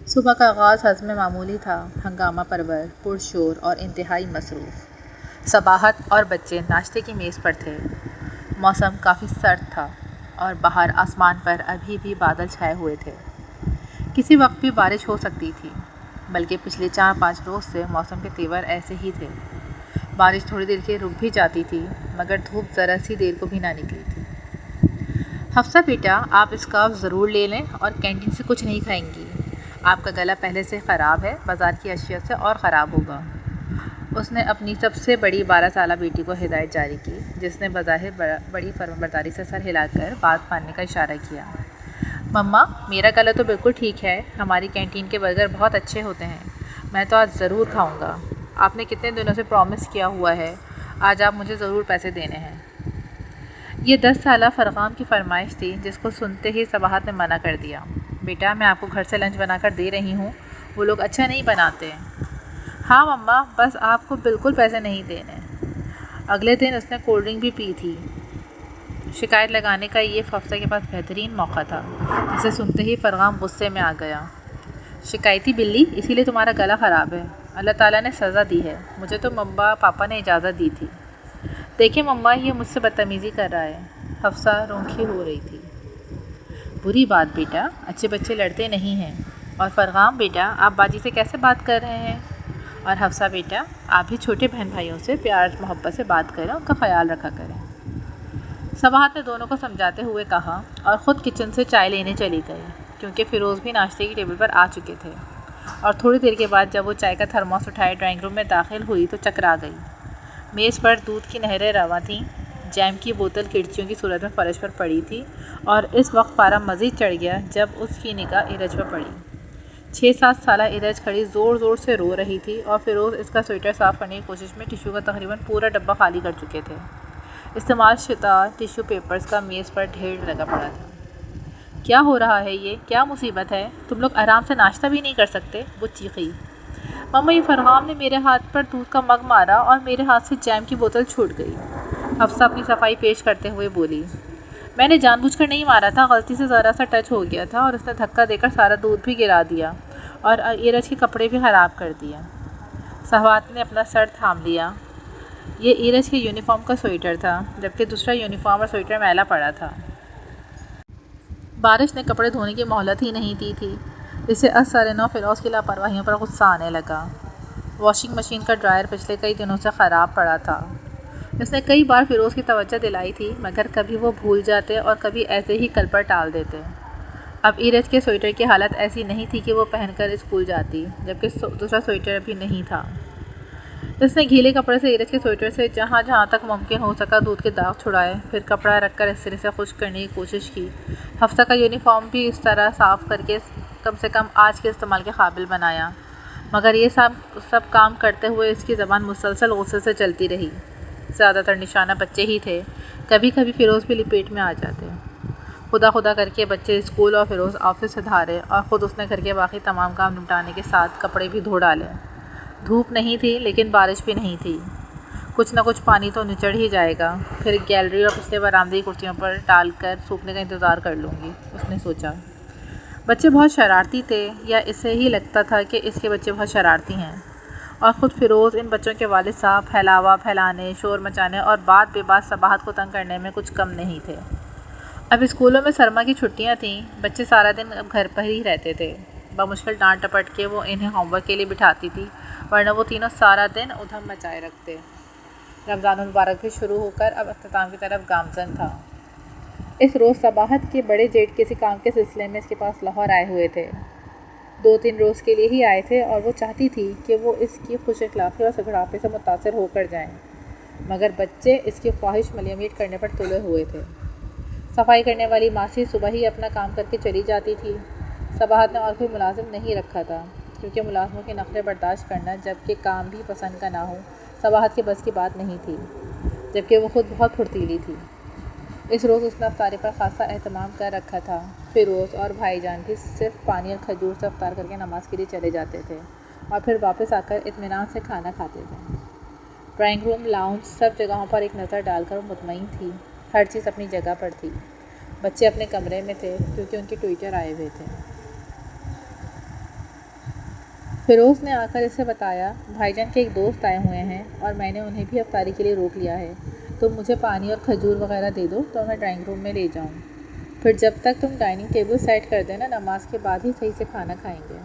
صبح کا آغاز حزم معمولی تھا، ہنگامہ پرور، پرشور اور انتہائی مصروف۔ صباحت اور بچے ناشتے کی میز پر تھے۔ موسم کافی سرد تھا اور باہر آسمان پر ابھی بھی بادل چھائے ہوئے تھے۔ کسی وقت بھی بارش ہو سکتی تھی، بلکہ پچھلے 4-5 روز سے موسم کے تیور ایسے ہی تھے۔ بارش تھوڑی دیر کے رک بھی جاتی تھی، مگر دھوپ ذرا سی دیر کو بھی نہ نکلی تھی۔ حفصہ بیٹا، آپ اسکارف ضرور لے لیں اور کینٹین سے کچھ نہیں کھائیں گی۔ آپ کا گلا پہلے سے خراب ہے، بازار کی اشیاء سے اور خراب ہوگا۔ اس نے اپنی سب سے بڑی 12 سالہ بیٹی کو ہدایت جاری کی، جس نے بظاہر بڑی فرمانبرداری سے سر ہلا کر بات ماننے کا اشارہ کیا۔ مما، میرا گلا تو بالکل ٹھیک ہے، ہماری کینٹین کے برگر بہت اچھے ہوتے ہیں، میں تو آج ضرور کھاؤں گا۔ آپ نے کتنے دنوں سے پرومس کیا ہوا ہے، آج آپ مجھے ضرور پیسے دینے ہیں۔ یہ 10 سالہ فرغام کی فرمائش تھی، جس کو سنتے ہی صباحت نے منع کر دیا۔ بیٹا، میں آپ کو گھر سے لنچ بنا کر دے رہی ہوں، وہ لوگ اچھا نہیں بناتے۔ ہاں مما، بس آپ کو بالکل پیسے نہیں دینے۔ اگلے دن اس نے کولڈ ڈرنک بھی پی تھی۔ شکایت لگانے کا یہ حفصہ کے پاس بہترین موقع تھا، جسے سنتے ہی فرغام غصے میں آ گیا۔ شکایتی بلی، اسی لیے تمہارا گلا خراب ہے۔ اللہ تعالیٰ نے سزا دی ہے، مجھے تو مما پاپا نے اجازت دی تھی۔ دیکھیں مما، یہ مجھ سے بدتمیزی کر رہا ہے۔ حفصہ رونقی ہو رہی تھی۔ بری بات بیٹا، اچھے بچے لڑتے نہیں ہیں۔ اور فرغام بیٹا، آپ باجی سے کیسے بات کر رہے ہیں؟ اور حفصہ بیٹا، آپ بھی چھوٹے بہن بھائیوں سے پیار محبت سے بات کریں، ان کا خیال رکھا کریں۔ صباحت نے دونوں کو سمجھاتے ہوئے کہا اور خود کچن سے چائے لینے چلی گئی، کیونکہ فیروز بھی ناشتے کی ٹیبل پر آ چکے تھے۔ اور تھوڑی دیر کے بعد جب وہ چائے کا تھرموس اٹھائے ڈرائنگ روم میں داخل ہوئی تو چکرا گئی۔ میز پر دودھ کی نہریں رواں تھیں، جیم کی بوتل کرچیوں کی صورت میں فرش پر پڑی تھی، اور اس وقت پارا مزید چڑھ گیا جب اس کی نگاہ ایرج پر پڑی۔ 6-7 سالہ ایرج کھڑی زور زور سے رو رہی تھی، اور فیروز اس کا سویٹر صاف کرنے کی کوشش میں ٹیشو کا تقریباً پورا ڈبہ خالی کر چکے تھے۔ استعمال شدہ ٹیشو پیپرز کا میز پر ڈھیر لگا پڑا تھا۔ کیا ہو رہا ہے، یہ کیا مصیبت ہے؟ تم لوگ آرام سے ناشتہ بھی نہیں کر سکتے؟ وہ چیخی۔ مما، یہ فرغام نے میرے ہاتھ پر دودھ کا مگ مارا اور میرے ہاتھ سے جیم کی بوتل چھوٹ گئی۔ حفصہ اپنی صفائی پیش کرتے ہوئے بولی۔ میں نے جان بوجھ کر نہیں مارا تھا، غلطی سے ذرا سا ٹچ ہو گیا تھا، اور اس نے دھکا دے کر سارا دودھ بھی گرا دیا اور ایرج کے کپڑے بھی خراب کر دیا۔ صباحت نے اپنا سر تھام لیا۔ یہ ایرج کے یونیفارم کا سویٹر تھا، جبکہ دوسرا یونیفارم اور سویٹر میلا پڑا تھا۔ بارش نے کپڑے دھونے کی مہلت ہی نہیں دی تھی۔ اسے از-سر-نو فیروز کی لاپرواہیوں پر غصہ آنے لگا۔ واشنگ مشین کا ڈرائر پچھلے کئی دنوں سے خراب پڑا تھا۔ اس نے کئی بار فیروز کی توجہ دلائی تھی، مگر کبھی وہ بھول جاتے اور کبھی ایسے ہی کل پر ٹال دیتے۔ اب ایرج کے سویٹر کی حالت ایسی نہیں تھی کہ وہ پہن کر اسکول جاتی، جبکہ دوسرا سویٹر بھی نہیں تھا۔ اس نے گیلے کپڑے سے ایرج کے سویٹر سے جہاں جہاں تک ممکن ہو سکا دودھ کے داغ چھڑائے، پھر کپڑا رکھ کر اس سرے سے خشک کرنے کی کوشش کی۔ حفصہ کا یونیفارم بھی اس طرح صاف کر کے کم سے کم آج کے استعمال کے قابل بنایا، مگر یہ سب کام کرتے ہوئے اس کی زبان مسلسل غصے سے چلتی رہی۔ زیادہ تر نشانہ بچے ہی تھے، کبھی کبھی فیروز بھی لپیٹ میں آ جاتے۔ خدا خدا کر کے بچے اسکول اور فیروز آفس سے دھارے، اور خود اس نے گھر کے باقی تمام کام نمٹانے کے ساتھ کپڑے بھی دھو ڈالے۔ دھوپ نہیں تھی، لیکن بارش بھی نہیں تھی۔ کچھ نہ کچھ پانی تو نچڑ ہی جائے گا، پھر گیلری اور پچھلے برآمدے کی کرسیوں پر ڈال کر سوکھنے کا انتظار کر لوں گی، اس نے سوچا۔ بچے بہت شرارتی تھے، یا اسے ہی لگتا تھا کہ اس کے بچے بہت شرارتی ہیں، اور خود فیروز ان بچوں کے والد صاحب پھیلاوا پھیلانے، شور مچانے اور بات بے بات صباحت کو تنگ کرنے میں کچھ کم نہیں تھے۔ اب اسکولوں میں سرما کی چھٹیاں تھیں، بچے سارا دن اب گھر پر ہی رہتے تھے۔ بمشکل ڈانٹ ڈپٹ کے وہ انہیں ہوم ورک کے لیے بٹھاتی تھی، ورنہ وہ تینوں سارا دن ادھم مچائے رکھتے۔ رمضان المبارک بھی شروع ہو کر اب اختتام کی طرف گامزن تھا۔ اس روز صباحت کے بڑے جیٹ کسی کام کے سلسلے میں اس کے پاس لاہور آئے ہوئے تھے۔ 2-3 روز کے لیے ہی آئے تھے، اور وہ چاہتی تھی کہ وہ اس کی خوش اخلاقی اور سگڑاپے سے متاثر ہو کر جائیں، مگر بچے اس کی خواہش ملیمیٹ کرنے پر تلے ہوئے تھے۔ صفائی کرنے والی ماسی صبح ہی اپنا کام کر کے چلی جاتی تھی۔ صباحت نے اور کوئی ملازم نہیں رکھا تھا، کیونکہ ملازموں کے نخرے برداشت کرنا، جبکہ کام بھی پسند کا نہ ہو، صباحت کے بس کی بات نہیں تھی، جبکہ وہ خود بہت پھرتیلی تھی۔ اس روز اس نے افطاری پر خاصا اہتمام کر رکھا تھا۔ فیروز اور بھائی جان بھی صرف پانی اور کھجور سے افطار کر کے نماز کے لیے چلے جاتے تھے، اور پھر واپس آ کر اطمینان سے کھانا کھاتے تھے۔ ڈرائنگ روم، لاؤنج، سب جگہوں پر ایک نظر ڈال کر وہ مطمئن تھی، ہر چیز اپنی جگہ پر تھی۔ بچے اپنے کمرے میں تھے، کیونکہ ان کے ٹیوٹر آئے ہوئے تھے۔ فیروز نے آ کر اسے بتایا، بھائی جان کے ایک دوست آئے ہوئے ہیں اور میں نے انہیں بھی افطاری کے لیے روک لیا ہے، تم مجھے پانی اور کھجور وغیرہ دے دو تو میں ڈرائنگ روم میں لے جاؤں، پھر جب تک تم ڈائننگ ٹیبل سیٹ کر دینا نماز کے بعد ہی صحیح سے کھانا کھائیں گے۔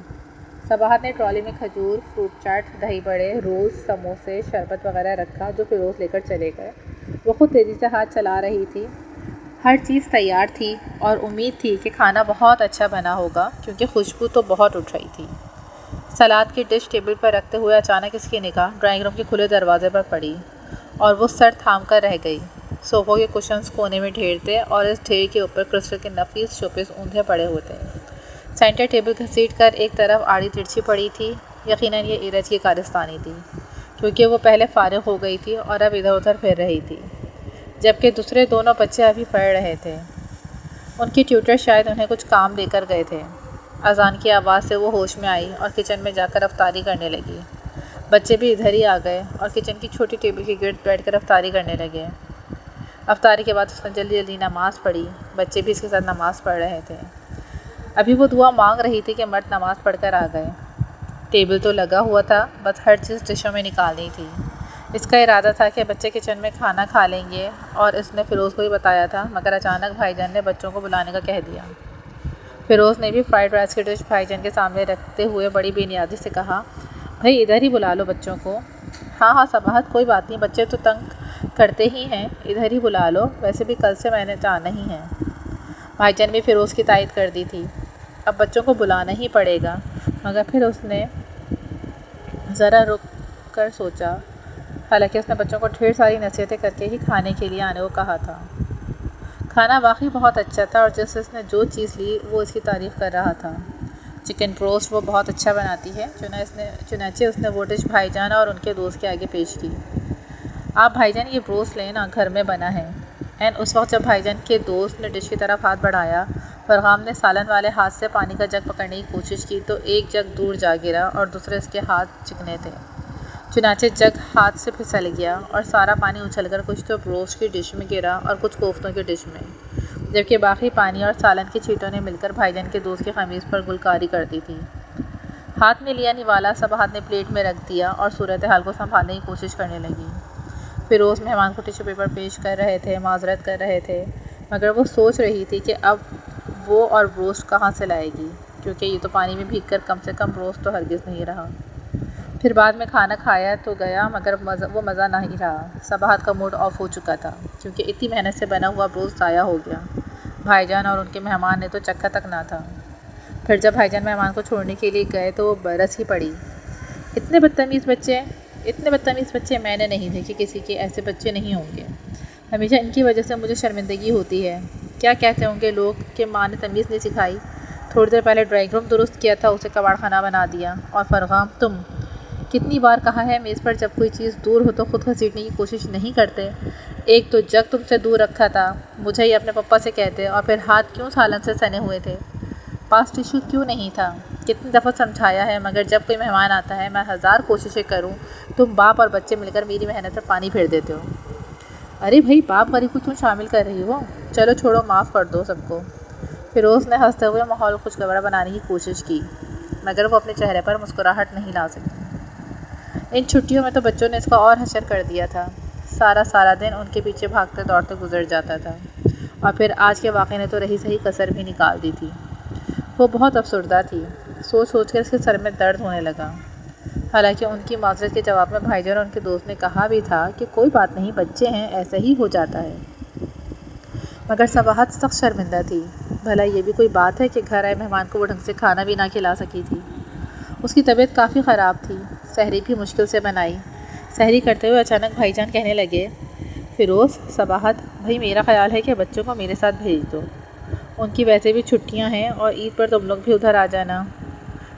صباحت نے ٹرالی میں کھجور، فروٹ چاٹ، دہی بڑے، رولز، سموسے، شربت وغیرہ رکھا جو فیروز لے کر چلے گئے۔ وہ خود تیزی سے ہاتھ چلا رہی تھی۔ ہر چیز تیار تھی اور امید تھی کہ کھانا بہت اچھا بنا ہوگا کیونکہ خوشبو تو بہت اٹھ رہی تھی۔ سلاد کی ڈش ٹیبل پر رکھتے ہوئے اچانک اس کی نگاہ ڈرائنگ روم کے کھلے دروازے پر پڑی اور وہ سر تھام کر رہ گئی۔ صوفوں کے کشنز کونے میں ڈھیر تھے اور اس ڈھیر کے اوپر کرسٹل کے نفیس شوپیس اونھے پڑے ہوئے تھے۔ سینٹر ٹیبل گھسیٹ کر ایک طرف آڑی ترچھی پڑی تھی۔ یقیناً یہ ایرج کی کارستانی تھی کیونکہ وہ پہلے فارغ ہو گئی تھی اور اب ادھر ادھر پھر رہی تھی، جبکہ دوسرے دونوں بچے ابھی پڑھ رہے تھے۔ ان کی ٹیوٹر شاید انہیں کچھ کام دے کر گئے تھے۔ اذان کی آواز سے وہ ہوش میں آئی اور کچن میں جا کر افطاری کرنے لگی۔ بچے بھی ادھر ہی آ گئے اور کچن کی چھوٹی ٹیبل کے گرد بیٹھ کر افطاری کرنے لگے۔ افطاری کے بعد اس نے جلدی جلدی نماز پڑھی۔ بچے بھی اس کے ساتھ نماز پڑھ رہے تھے۔ ابھی وہ دعا مانگ رہی تھی کہ مرد نماز پڑھ کر آ گئے۔ ٹیبل تو لگا ہوا تھا، بس ہر چیز ڈشوں میں نکالنی تھی۔ اس کا ارادہ تھا کہ بچے کچن میں کھانا کھا لیں گے اور اس نے فیروز کو ہی بتایا تھا، مگر اچانک بھائی جان نے بچوں کو بلانے کا کہہ دیا۔ فیروز نے بھی فرائیڈ رائس کی ڈش بھائی جان کے سامنے رکھتے ہوئے بڑی بے نیازی سے کہا، بھائی ادھر ہی بلا لو بچوں کو۔ ہاں ہاں صباحت، کوئی بات نہیں، بچے تو تنگ کرتے ہی ہیں، ادھر ہی بلا لو، ویسے بھی کل سے میں نے جانا ہی ہے۔ بھائی جان بھی فیروز کی تائید کر دی تھی۔ اب بچوں کو بلانا ہی پڑے گا، مگر پھر اس نے ذرا رک کر سوچا، حالانکہ اس نے بچوں کو ڈھیر ساری نصیحتیں کر کے ہی کھانے کے لیے آنے کو کہا تھا۔ کھانا واقعی بہت اچھا تھا اور جس اس نے جو چیز لی وہ اس کی تعریف کر رہا تھا۔ چکن بروسٹ وہ بہت اچھا بناتی ہے، چنانچہ اس نے وہ ڈش بھائی جان اور ان کے دوست کے آگے پیش کی۔ آپ بھائی جان یہ بروسٹ لیں نا، گھر میں بنا ہے۔ اس وقت جب بھائی جان کے دوست نے ڈش کی طرف ہاتھ بڑھایا، فرغام نے سالن والے ہاتھ سے پانی کا جگ پکڑنے کی کوشش کی تو ایک جگ دور جا گرا اور دوسرے اس کے ہاتھ چکنے تھے، چنانچہ جگ ہاتھ سے پھسل گیا اور سارا پانی اچھل کر کچھ تو بروسٹ کی ڈش میں گرا اور کچھ کوفتوں کی ڈش میں، جبکہ باقی پانی اور سالن کی چھینٹوں نے مل کر بھائی جان کے دوست کی قمیض پر گلکاری کر دی تھی۔ ہاتھ میں لیا نوالا صباحت نے پلیٹ میں رکھ دیا اور صورتحال کو سنبھالنے کی کوشش کرنے لگی۔ فیروز مہمان کو ٹیشو پیپر پیش کر رہے تھے، معذرت کر رہے تھے، مگر وہ سوچ رہی تھی کہ اب وہ اور بروسٹ کہاں سے لائے گی، کیونکہ یہ تو پانی میں بھیگ کر کم سے کم بروسٹ تو ہرگز نہیں رہا۔ پھر بعد میں کھانا کھایا تو گیا، مگر وہ مزہ نہیں رہا۔ صباحت کا موڈ آف ہو چکا تھا کیونکہ اتنی محنت سے بنا ہوا بروسٹ ضائع ہو گیا۔ بھائی جان اور ان کے مہمان نے تو چکھا تک نہ تھا۔ پھر جب بھائی جان مہمان کو چھوڑنے کے لیے گئے تو وہ برس ہی پڑی، اتنے بدتمیز بچے میں نے نہیں دیکھے، کسی کے ایسے بچے نہیں ہوں گے، ہمیشہ ان کی وجہ سے مجھے شرمندگی ہوتی ہے۔ کیا کہتے ہوں گے لوگ کہ ماں نے تمیز نہیں سکھائی، تھوڑی دیر پہلے ڈرائنگ روم درست کیا تھا، اسے کباڑ خانہ بنا دیا۔ اور فرغام تم، کتنی بار کہا ہے میز پر جب کوئی چیز دور ہو تو خود گھسیٹنے کی کوشش نہیں کرتے، ایک تو جگ تم سے دور رکھا تھا، مجھے ہی اپنے پپا سے کہتے، اور پھر ہاتھ کیوں سالن سے سنے ہوئے تھے، پاس ٹیشو کیوں نہیں تھا، کتنی دفعہ سمجھایا ہے، مگر جب کوئی مہمان آتا ہے میں ہزار کوششیں کروں، تم باپ اور بچے مل کر میری محنت پر پانی پھیر دیتے ہو۔ ارے بھائی باپ غریب کو کیوں شامل کر رہی ہو، چلو چھوڑو، معاف کر دو سب کو۔ فیروز نے ہنستے ہوئے ماحول خوشگوار بنانے کی کوشش کی، مگر وہ اپنے چہرے پر مسکراہٹ نہیں لا سکی۔ ان چھٹیوں میں تو بچوں نے اس کا اور حشر کر دیا تھا، سارا دن ان کے پیچھے بھاگتے دوڑتے گزر جاتا تھا، اور پھر آج کے واقعے نے تو رہی صحیح کسر بھی نکال دی تھی۔ وہ بہت افسردہ تھی، سوچ کر اس کے سر میں درد ہونے لگا۔ حالانکہ ان کی معذرت کے جواب میں بھائی جان اور ان کے دوست نے کہا بھی تھا کہ کوئی بات نہیں، بچے ہیں، ایسا ہی ہو جاتا ہے، مگر صباحت سخت شرمندہ تھی۔ بھلا یہ بھی کوئی بات ہے کہ گھر آئے مہمان کو وہ ڈھنگ سے کھانا بھی نہ کھلا سکی تھی۔ اس کی طبیعت کافی خراب تھی، سحری بھی مشکل سے بنائی۔ سحری کرتے ہوئے اچانک بھائی جان کہنے لگے، فیروز، صباحت، بھائی میرا خیال ہے کہ بچوں کو میرے ساتھ بھیج دو، ان کی ویسے بھی چھٹیاں ہیں اور عید پر تم لوگ بھی ادھر آ جانا،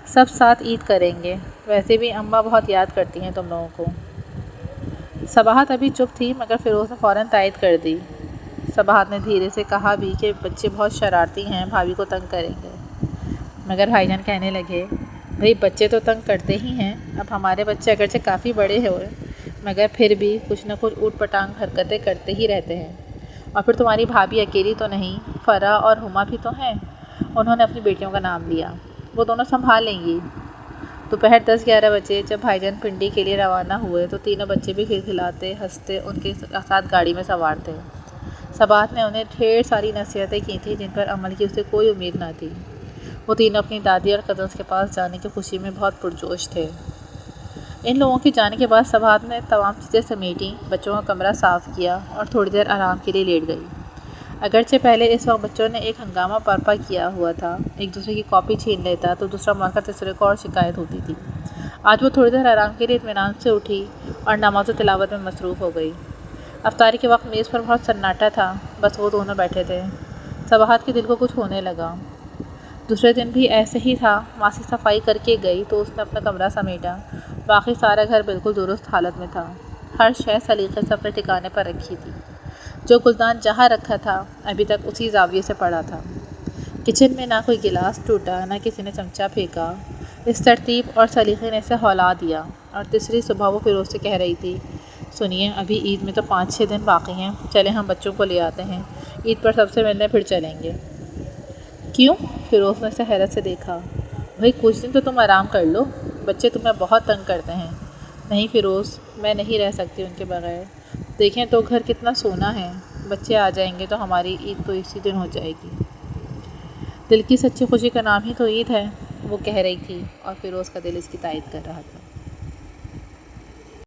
سب ساتھ عید کریں گے، ویسے بھی اماں بہت یاد کرتی ہیں تم لوگوں کو۔ صباحت ابھی چپ تھی مگر فیروز نے فوراً تائید کر دی۔ صباحت نے دھیرے سے کہا بھی کہ بچے بہت شرارتی ہیں، بھابھی کو تنگ کریں گے، مگر بھائی جان کہنے لگے، بھئی بچے تو تنگ کرتے ہی ہیں، اب ہمارے بچے اگرچہ کافی بڑے ہوئے مگر پھر بھی کچھ نہ کچھ اوٹ پٹانگ حرکتیں کرتے ہی رہتے ہیں، اور پھر تمہاری بھابھی اکیلی تو نہیں، فرح اور ہما بھی تو ہیں، انہوں نے اپنی بیٹیوں کا نام لیا، وہ دونوں سنبھال لیں گی، دوپہر 10-11 بجے جب بھائی جان پنڈی کے لیے روانہ ہوئے تو تینوں بچے بھی کھلکھلاتے ہنستے ان کے ساتھ گاڑی میں سوار تھے۔ صباحت نے انہیں ڈھیر ساری نصیحتیں کی تھیں جن پر عمل کی اسے کوئی امید نہ تھی۔ وہ تینوں اپنی دادی اور کزنس کے پاس جانے کی خوشی میں بہت پرجوش تھے۔ ان لوگوں کے جانے کے بعد صباحت نے تمام چیزیں سمیٹیں، بچوں کا کمرہ صاف کیا اور تھوڑی دیر آرام کے لیے لیٹ گئی۔ اگرچہ پہلے اس وقت بچوں نے ایک ہنگامہ برپا کیا ہوا تھا، ایک دوسرے کی کاپی چھین لیتا تو دوسرا مار کر تیسرے کو اور شکایت ہوتی تھی، آج وہ تھوڑی دیر آرام کے لیے اطمینان سے اٹھی اور نماز و تلاوت میں مصروف ہو گئی۔ افطاری کے وقت میز پر بہت سناٹا تھا، بس وہ دونوں بیٹھے تھے۔ صباحت کے دل کو کچھ ہونے لگا۔ دوسرے دن بھی ایسے ہی تھا، ماسی صفائی کر کے گئی تو اس نے اپنا کمرہ سمیٹا، باقی سارا گھر بالکل درست حالت میں تھا، ہر شے سلیقے سے اپنے ٹھکانے پر رکھی تھی، جو گلدان جہاں رکھا تھا ابھی تک اسی زاویے سے پڑا تھا۔ کچن میں نہ کوئی گلاس ٹوٹا، نہ کسی نے چمچہ پھینکا۔ اس ترتیب اور سلیقے نے اسے ہلا دیا، اور تیسری صبح وہ فیروز سے کہہ رہی تھی، سنیے ابھی عید میں تو 5-6 دن باقی ہیں، چلیں ہم بچوں کو لے آتے ہیں، عید پر سب سے ملنے پھر چلیں گے۔ کیوں؟ فیروز نے اسے حیرت سے دیکھا۔ بھئی کچھ دن تو تم آرام کر لو، بچے تمہیں بہت تنگ کرتے ہیں۔ نہیں فیروز، میں نہیں رہ سکتی ان کے بغیر، دیکھیں تو گھر کتنا سونا ہے، بچے آ جائیں گے تو ہماری عید تو اسی دن ہو جائے گی۔ دل کی سچی خوشی کا نام ہی تو عید ہے، وہ کہہ رہی تھی اور فیروز کا دل اس کی تائید کر رہا تھا۔